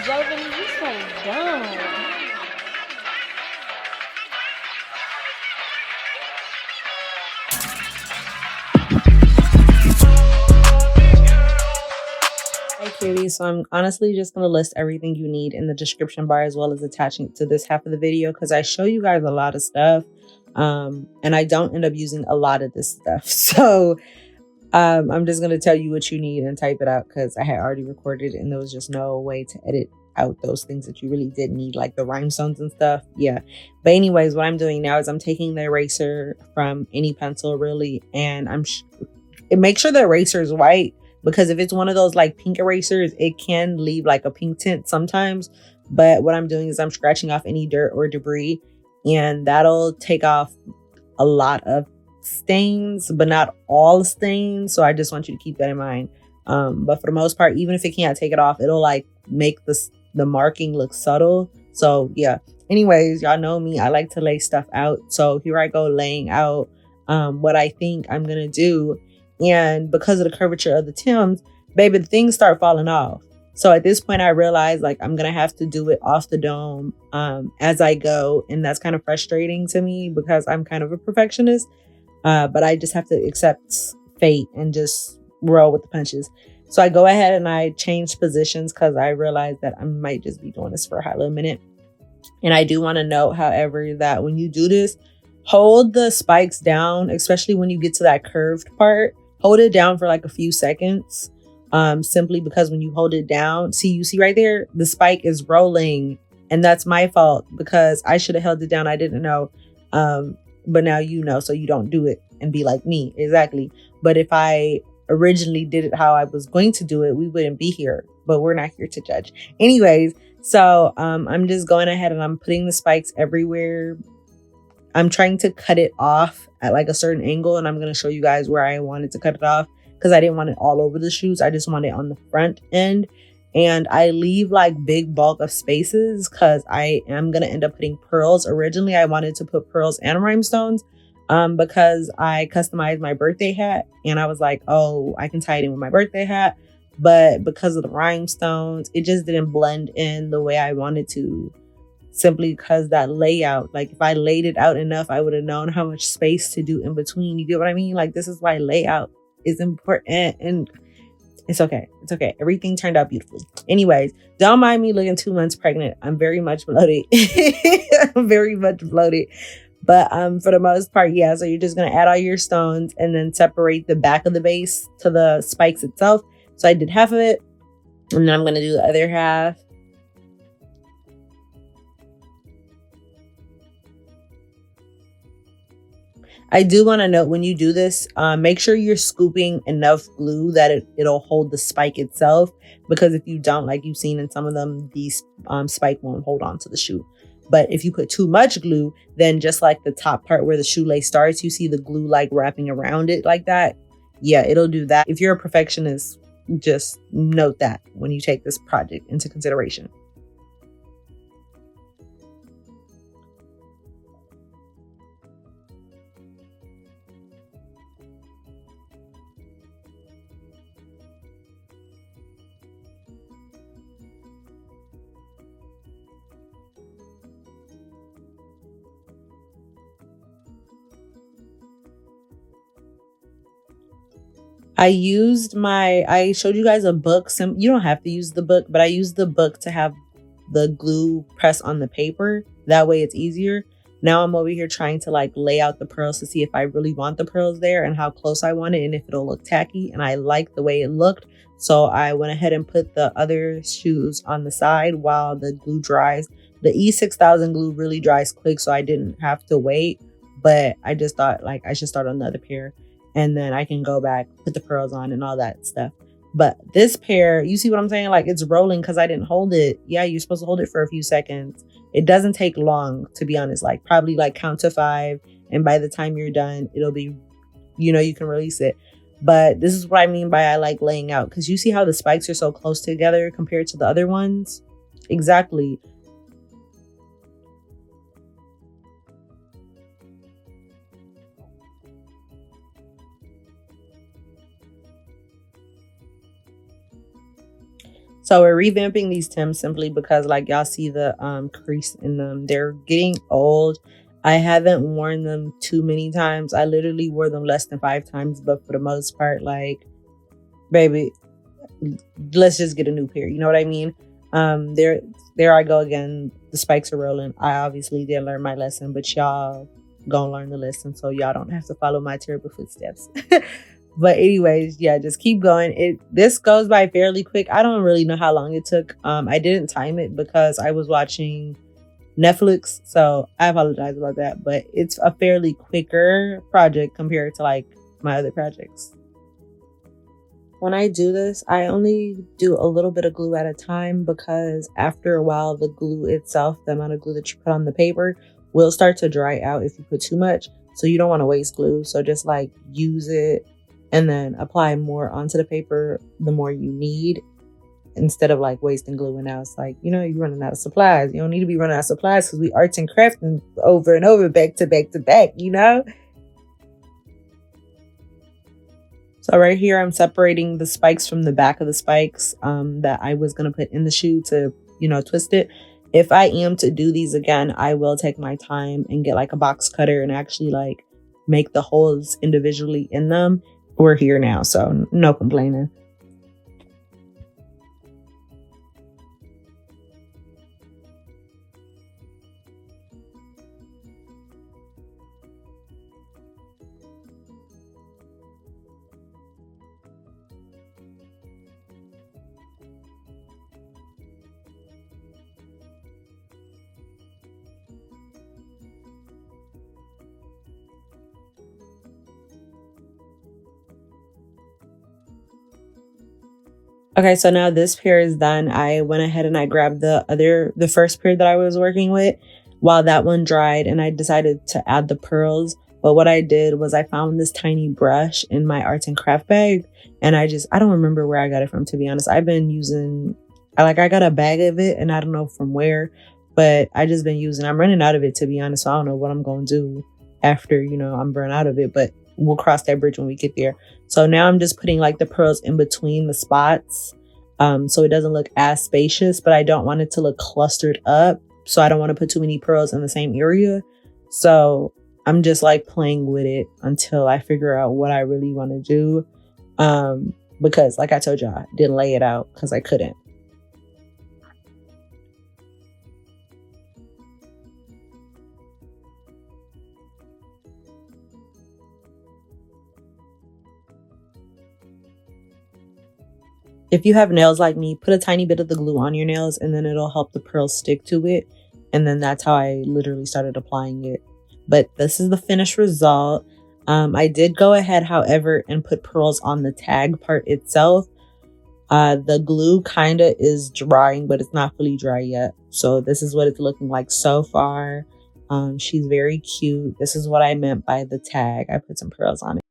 Barbie, you so dumb. Hi, cutie. So I'm honestly just going to list everything you need in the description bar as well as attaching it to this half of the video because I show you guys a lot of stuff and I don't end up using a lot of this stuff. So I'm just going to tell you what you need and type it out because I had already recorded and there was just no way to edit out those things that you really did need, like the rhinestones and stuff. Yeah. But anyways, what I'm doing now is I'm taking the eraser from any pencil really, and make sure the eraser is white. Because if it's one of those like pink erasers, it can leave like a pink tint sometimes. But what I'm doing is I'm scratching off any dirt or debris, and that'll take off a lot of stains, but not all stains. So I just want you to keep that in mind. But for the most part, even if it can't take it off, it'll like make the marking look subtle. So yeah. Anyways, y'all know me. I like to lay stuff out. So here I go laying out what I think I'm gonna do. And because of the curvature of the Timbs, baby, the things start falling off. So at this point, I realized like I'm going to have to do it off the dome as I go. And that's kind of frustrating to me because I'm kind of a perfectionist. But I just have to accept fate and just roll with the punches. So I go ahead and I change positions because I realized that I might just be doing this for a hot little minute. And I do want to note, however, that when you do this, hold the spikes down, especially when you get to that curved part. Hold it down for like a few seconds, simply because when you hold it down, you see right there, the spike is rolling, and that's my fault because I should have held it down. I didn't know, but now you know, so you don't do it and be like me. Exactly. But if I originally did it how I was going to do it, we wouldn't be here, but we're not here to judge. Anyways, so I'm just going ahead and I'm putting the spikes everywhere. I'm trying to cut it off at like a certain angle, and I'm going to show you guys where I wanted to cut it off because I didn't want it all over the shoes. I just want it on the front end, and I leave like big bulk of spaces because I am going to end up putting pearls. Originally, I wanted to put pearls and rhinestones because I customized my birthday hat, and I was like, oh, I can tie it in with my birthday hat. But because of the rhinestones, it just didn't blend in the way I wanted to. Simply because that layout, like if I laid it out enough, I would have known how much space to do in between. You get what I mean? Like this is why layout is important, and it's okay. It's okay. Everything turned out beautifully. Anyways, don't mind me looking 2 months pregnant. I'm very much bloated. I'm very much bloated. But for the most part, yeah. So you're just gonna add all your stones and then separate the back of the base to the spikes itself. So I did half of it, and then I'm gonna do the other half. I do want to note when you do this, make sure you're scooping enough glue that it'll hold the spike itself. Because if you don't, like you've seen in some of them, these spike won't hold on to the shoe. But if you put too much glue, then just like the top part where the shoelace starts, you see the glue like wrapping around it like that. Yeah, it'll do that. If you're a perfectionist, just note that when you take this project into consideration. I showed you guys a book. You don't have to use the book, but I used the book to have the glue press on the paper. That way it's easier. Now I'm over here trying to like lay out the pearls to see if I really want the pearls there and how close I want it and if it'll look tacky. And I like the way it looked. So I went ahead and put the other shoes on the side while the glue dries. The E6000 glue really dries quick, so I didn't have to wait. But I just thought like I should start on the other pair. And then I can go back, put the pearls on and all that stuff. But this pair, you see what I'm saying? Like it's rolling because I didn't hold it. Yeah, you're supposed to hold it for a few seconds. It doesn't take long, to be honest. Like probably like count to 5. And by the time you're done, it'll be, you can release it. But this is what I mean by I like laying out. Because you see how the spikes are so close together compared to the other ones? Exactly. So we're revamping these Tims simply because like y'all see the crease in them. They're getting old. I haven't worn them too many times. I literally wore them less than 5 times, but for the most part, like, baby, let's just get a new pair. You know what I mean? There I go again. The spikes are rolling. I obviously did learn my lesson, but y'all gonna learn the lesson, so y'all don't have to follow my terrible footsteps. But anyways, yeah, just keep going. This goes by fairly quick. I don't really know how long it took. I didn't time it because I was watching Netflix, so I apologize about that. But it's a fairly quicker project compared to like my other projects. When I do this, I only do a little bit of glue at a time because after a while, the glue itself, the amount of glue that you put on the paper, will start to dry out if you put too much. So you don't want to waste glue. So just like use it and then apply more onto the paper the more you need, instead of like wasting glue. And now it's like, you know, you're running out of supplies. You don't need to be running out of supplies because we arts and crafting over and over, back to back to back, you know? So right here, I'm separating the spikes from the back of the spikes that I was going to put in the shoe to, you know, twist it. If I am to do these again, I will take my time and get like a box cutter and actually like make the holes individually in them. We're here now, so no complaining. Okay, so now this pair is done. I went ahead and I grabbed the first pair that I was working with while that one dried, and I decided to add the pearls. But what I did was I found this tiny brush in my arts and craft bag, and I don't remember where I got it from, to be honest. I got a bag of it and I don't know from where, but I'm running out of it, to be honest. So I don't know what I'm going to do after, you know, I'm run out of it, but we'll cross that bridge when we get there. So now I'm just putting like the pearls in between the spots, so it doesn't look as spacious, but I don't want it to look clustered up. So I don't want to put too many pearls in the same area. So I'm just like playing with it until I figure out what I really want to do. Because like I told y'all, I didn't lay it out because I couldn't. If you have nails like me, put a tiny bit of the glue on your nails and then it'll help the pearls stick to it. And then that's how I literally started applying it. But this is the finished result. I did go ahead, however, and put pearls on the tag part itself. The glue kind of is drying, but it's not fully dry yet. So this is what it's looking like so far. She's very cute. This is what I meant by the tag. I put some pearls on it.